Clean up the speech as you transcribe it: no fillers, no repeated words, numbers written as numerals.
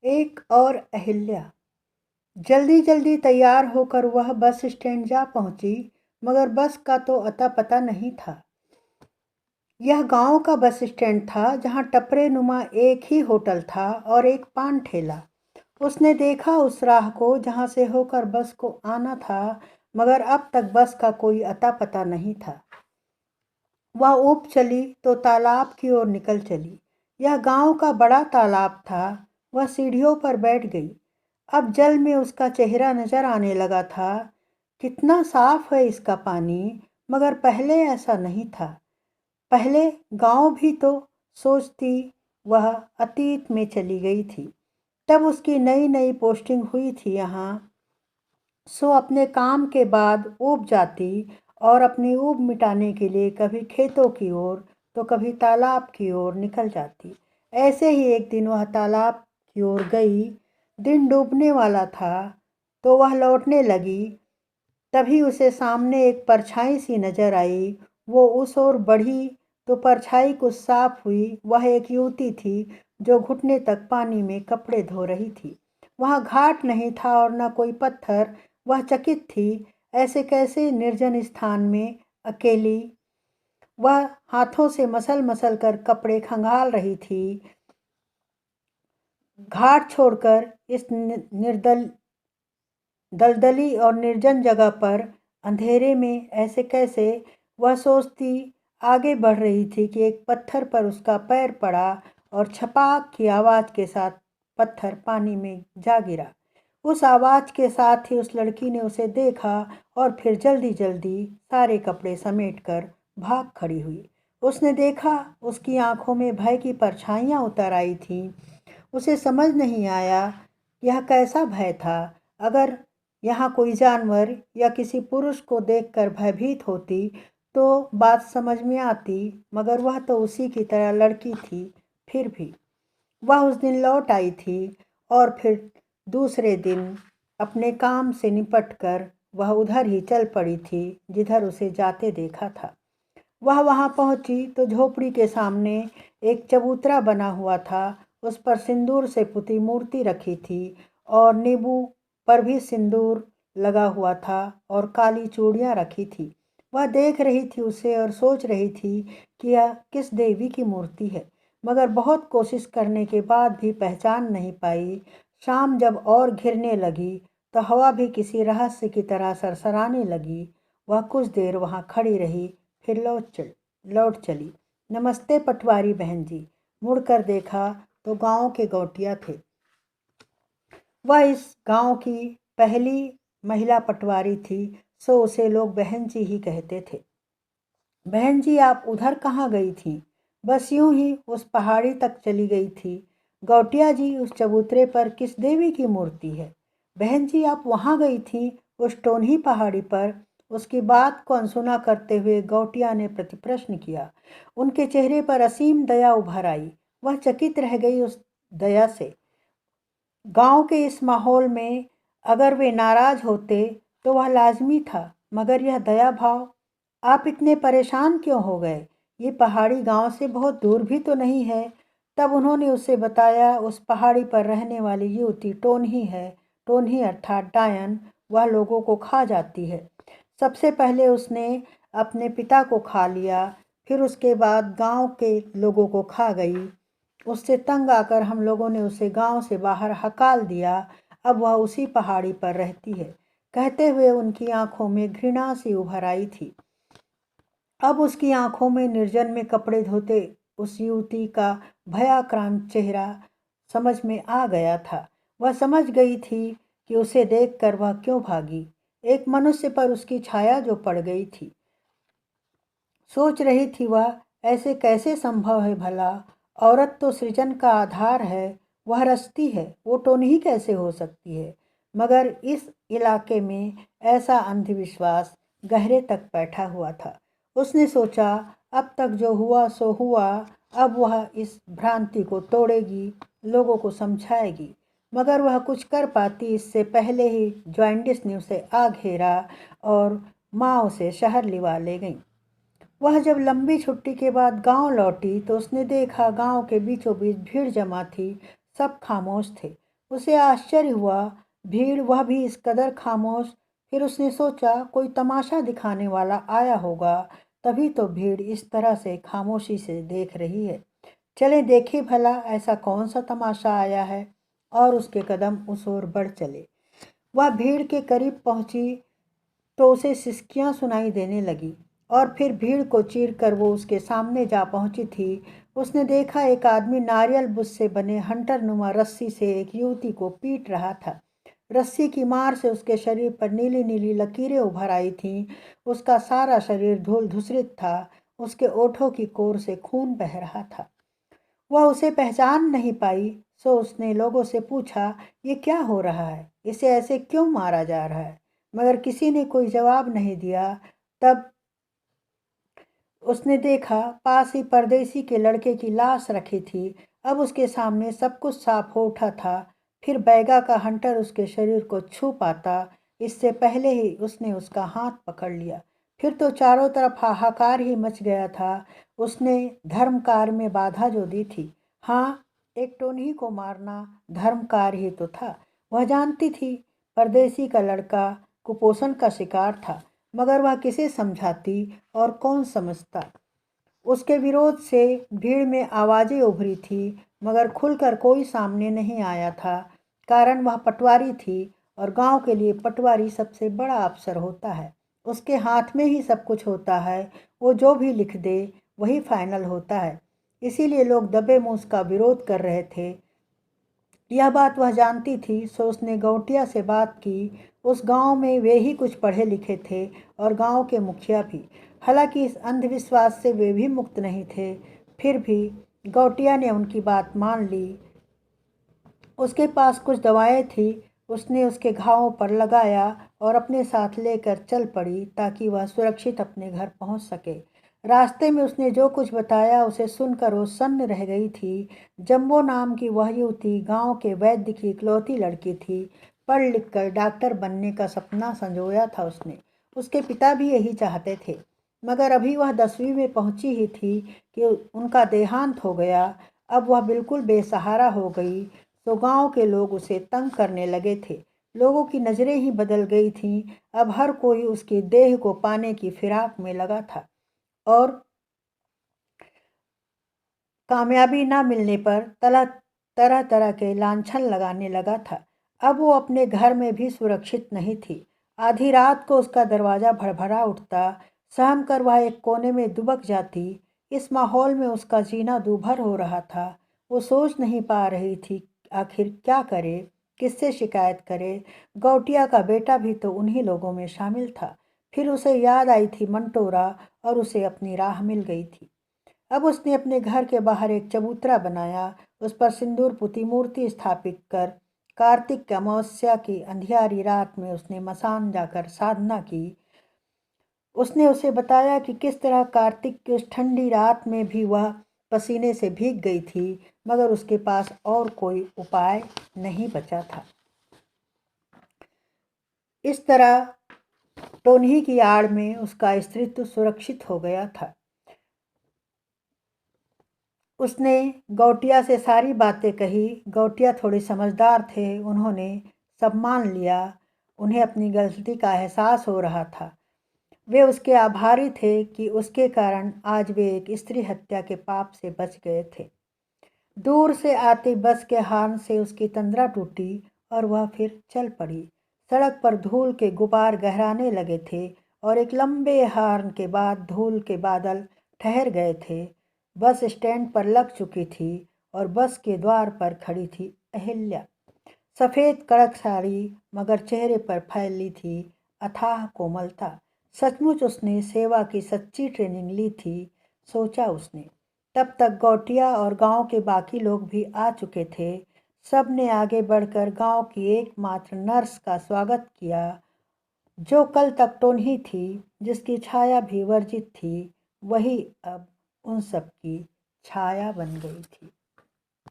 एक और अहिल्या। जल्दी जल्दी तैयार होकर वह बस स्टैंड जा पहुंची, मगर बस का तो अता पता नहीं था। यह गांव का बस स्टैंड था, जहां टपरे नुमा एक ही होटल था और एक पान ठेला। उसने देखा उस राह को जहां से होकर बस को आना था, मगर अब तक बस का कोई अता पता नहीं था। वह ऊप चली तो तालाब की ओर निकल चली। यह गांव का बड़ा तालाब था। वह सीढ़ियों पर बैठ गई। अब जल में उसका चेहरा नजर आने लगा था। कितना साफ है इसका पानी, मगर पहले ऐसा नहीं था। पहले गांव भी तो सोचती वह अतीत में चली गई थी। तब उसकी नई नई पोस्टिंग हुई थी यहाँ। सो अपने काम के बाद ऊब जाती और अपनी ऊब मिटाने के लिए कभी खेतों की ओर तो कभी तालाब की ओर निकल जाती। ऐसे ही एक दिन वह तालाब की ओर गई। दिन डूबने वाला था तो वह लौटने लगी। तभी उसे सामने एक परछाई सी नजर आई। वो उस ओर बढ़ी तो परछाई कुछ साफ हुई। वह एक युवती थी जो घुटने तक पानी में कपड़े धो रही थी। वहाँ घाट नहीं था और न कोई पत्थर। वह चकित थी। ऐसे कैसे निर्जन स्थान में अकेली। वह हाथों से मसल मसल कर कपड़े खंगाल रही थी। घाट छोड़कर इस निर्दल दलदली और निर्जन जगह पर अंधेरे में ऐसे कैसे। वह सोचती आगे बढ़ रही थी कि एक पत्थर पर उसका पैर पड़ा और छपाक की आवाज़ के साथ पत्थर पानी में जा गिरा। उस आवाज़ के साथ ही उस लड़की ने उसे देखा और फिर जल्दी जल्दी सारे कपड़े समेटकर भाग खड़ी हुई। उसने देखा उसकी आंखों में भय की परछाइयाँ उतर आई थीं। उसे समझ नहीं आया यह कैसा भय था। अगर यहाँ कोई जानवर या किसी पुरुष को देखकर भयभीत होती तो बात समझ में आती, मगर वह तो उसी की तरह लड़की थी। फिर भी वह उस दिन लौट आई थी और फिर दूसरे दिन अपने काम से निपटकर वह उधर ही चल पड़ी थी जिधर उसे जाते देखा था। वह वहां पहुंची तो झोपड़ी के सामने एक चबूतरा बना हुआ था। उस पर सिंदूर से पुती मूर्ति रखी थी और नींबू पर भी सिंदूर लगा हुआ था और काली चूड़ियां रखी थी। वह देख रही थी उसे और सोच रही थी कि यह किस देवी की मूर्ति है, मगर बहुत कोशिश करने के बाद भी पहचान नहीं पाई। शाम जब और घिरने लगी तो हवा भी किसी रहस्य की तरह सरसराने लगी। वह कुछ देर वहां खड़ी रही, फिर लौट चली। नमस्ते पटवारी बहन जी। मुड़कर देखा तो गांव के गौटिया थे। वह इस गांव की पहली महिला पटवारी थी, सो उसे लोग बहन जी ही कहते थे। बहन जी, आप उधर कहाँ गई थी? बस यूं ही उस पहाड़ी तक चली गई थी। गौटिया जी, उस चबूतरे पर किस देवी की मूर्ति है? बहन जी, आप वहाँ गई थी, उस टोनही पहाड़ी पर? उसकी बात को अनसुना करते हुए गौटिया ने प्रतिप्रश्न किया। उनके चेहरे पर असीम दया उभर आई। वह चकित रह गई उस दया से। गांव के इस माहौल में अगर वे नाराज होते तो वह लाजमी था, मगर यह दया भाव। आप इतने परेशान क्यों हो गए? ये पहाड़ी गांव से बहुत दूर भी तो नहीं है। तब उन्होंने उसे बताया उस पहाड़ी पर रहने वाली युवती टोनही है। टोनही अर्थात डायन। वह लोगों को खा जाती है। सबसे पहले उसने अपने पिता को खा लिया, फिर उसके बाद गांव के लोगों को खा गई। उससे तंग आकर हम लोगों ने उसे गांव से बाहर हकाल दिया। अब वह उसी पहाड़ी पर रहती है। कहते हुए उनकी आंखों में घृणा सी उभर आई थी। अब उसकी आंखों में निर्जन में कपड़े धोते उस युवती का भयाक्रांत चेहरा समझ में आ गया था। वह समझ गई थी कि उसे देखकर वह क्यों भागी। एक मनुष्य पर उसकी छाया जो पड़ गई थी। सोच रही थी वह, ऐसे कैसे संभव है भला? औरत तो सृजन का आधार है। वह रचती है, वो टोनही कैसे हो सकती है? मगर इस इलाके में ऐसा अंधविश्वास गहरे तक बैठा हुआ था। उसने सोचा अब तक जो हुआ सो हुआ। अब वह इस भ्रांति को तोड़ेगी, लोगों को समझाएगी। मगर वह कुछ कर पाती इससे पहले ही जॉइंटिस ने उसे आ घेरा और माँ उसे शहर लिवा ले गई। वह जब लंबी छुट्टी के बाद गांव लौटी तो उसने देखा गांव के बीचों बीच भीड़ जमा थी। सब खामोश थे। उसे आश्चर्य हुआ, भीड़ वह भी इस कदर खामोश। फिर उसने सोचा कोई तमाशा दिखाने वाला आया होगा, तभी तो भीड़ इस तरह से खामोशी से देख रही है। चले देखे भला ऐसा कौन सा तमाशा आया है। और उसके कदम उस ओर बढ़ चले। वह भीड़ के करीब पहुंची तो उसे सिसकियां सुनाई देने लगी और फिर भीड़ को चीर कर वो उसके सामने जा पहुंची थी। उसने देखा एक आदमी नारियल बुश से बने हंटर नुमा रस्सी से एक युवती को पीट रहा था। रस्सी की मार से उसके शरीर पर नीली नीली लकीरें उभर आई थीं। उसका सारा शरीर धूल धूसरित था। उसके ओठों की कोर से खून बह रहा था। वह उसे पहचान नहीं पाई, सो उसने लोगों से पूछा, ये क्या हो रहा है, इसे ऐसे क्यों मारा जा रहा है। मगर किसी ने कोई जवाब नहीं दिया। तब उसने देखा पास ही परदेसी के लड़के की लाश रखी थी। अब उसके सामने सब कुछ साफ हो उठा था। फिर बैगा का हंटर उसके शरीर को छू पाता, इससे पहले ही उसने उसका हाथ पकड़ लिया। फिर तो चारों तरफ हाहाकार ही मच गया था। उसने धर्म कार्य में बाधा जो दी थी, हाँ, एक टोनही को मारना धर्म कार्य ही तो था। वह जानती थी परदेसी का लड़का कुपोषण का शिकार था, मगर वह किसे समझाती और कौन समझता। उसके विरोध से भीड़ में आवाज़ें उभरी थी, मगर खुलकर कोई सामने नहीं आया था। कारण वह पटवारी थी और गांव के लिए पटवारी सबसे बड़ा अफसर होता है। उसके हाथ में ही सब कुछ होता है। वो जो भी लिख दे वही फाइनल होता है। इसीलिए लोग दबे मुंह उसका विरोध कर रहे थे। यह बात वह जानती थी, सो उसने गौटिया से बात की। उस गांव में वे ही कुछ पढ़े लिखे थे और गांव के मुखिया भी। हालांकि इस अंधविश्वास से वे भी मुक्त नहीं थे, फिर भी गौटिया ने उनकी बात मान ली। उसके पास कुछ दवाएं थी, उसने उसके घावों पर लगाया और अपने साथ लेकर चल पड़ी ताकि वह सुरक्षित अपने घर पहुंच सके। रास्ते में उसने जो कुछ बताया उसे सुनकर वो सन्न रह गई थी। जम्बो नाम की वह युवती गांव के वैद्य की इकलौती लड़की थी। पढ़ लिख कर डॉक्टर बनने का सपना संजोया था उसने। उसके पिता भी यही चाहते थे, मगर अभी वह 10वीं में पहुंची ही थी कि उनका देहांत हो गया। अब वह बिल्कुल बेसहारा हो गई, तो गांव के लोग उसे तंग करने लगे थे। लोगों की नज़रें ही बदल गई थीं। अब हर कोई उसकी देह को पाने की फिराक में लगा था और कामयाबी न मिलने पर तरह तरह के लांछन लगाने लगा था। अब वो अपने घर में भी सुरक्षित नहीं थी। आधी रात को उसका दरवाज़ा भड़भड़ा उठता। सहम कर वह एक कोने में दुबक जाती। इस माहौल में उसका जीना दूभर हो रहा था। वो सोच नहीं पा रही थी आखिर क्या करे, किससे शिकायत करे। गौटिया का बेटा भी तो उन्हीं लोगों में शामिल था। फिर उसे याद आई थी मंटोरा और उसे अपनी राह मिल गई थी। अब उसने अपने घर के बाहर एक चबूतरा बनाया। उस पर सिंदूर पुती मूर्ति स्थापित कर कार्तिक की अमावस्या की अंधियारी रात में उसने मसान जाकर साधना की। उसने उसे बताया कि किस तरह कार्तिक की उस ठंडी रात में भी वह पसीने से भीग गई थी, मगर उसके पास और कोई उपाय नहीं बचा था। इस तरह टोनही की आड़ में उसका स्त्रीत्व सुरक्षित हो गया था। उसने गौटिया से सारी बातें कही। गौटिया थोड़े समझदार थे, उन्होंने सब मान लिया। उन्हें अपनी गलती का एहसास हो रहा था। वे उसके आभारी थे कि उसके कारण आज वे एक स्त्री हत्या के पाप से बच गए थे। दूर से आती बस के हॉर्न से उसकी तंद्रा टूटी और वह फिर चल पड़ी। सड़क पर धूल के गुबार गहराने लगे थे और एक लंबे हॉर्न के बाद धूल के बादल ठहर गए थे। बस स्टैंड पर लग चुकी थी और बस के द्वार पर खड़ी थी अहिल्या। सफ़ेद कड़क साड़ी, मगर चेहरे पर फैली थी अथाह कोमलता। सचमुच उसने सेवा की सच्ची ट्रेनिंग ली थी, सोचा उसने। तब तक गौटिया और गांव के बाकी लोग भी आ चुके थे। सब ने आगे बढ़कर गांव की एकमात्र नर्स का स्वागत किया, जो कल तक टोनही थी, जिसकी छाया भी वर्जित थी। वही अब उन सब की छाया बन गई थी।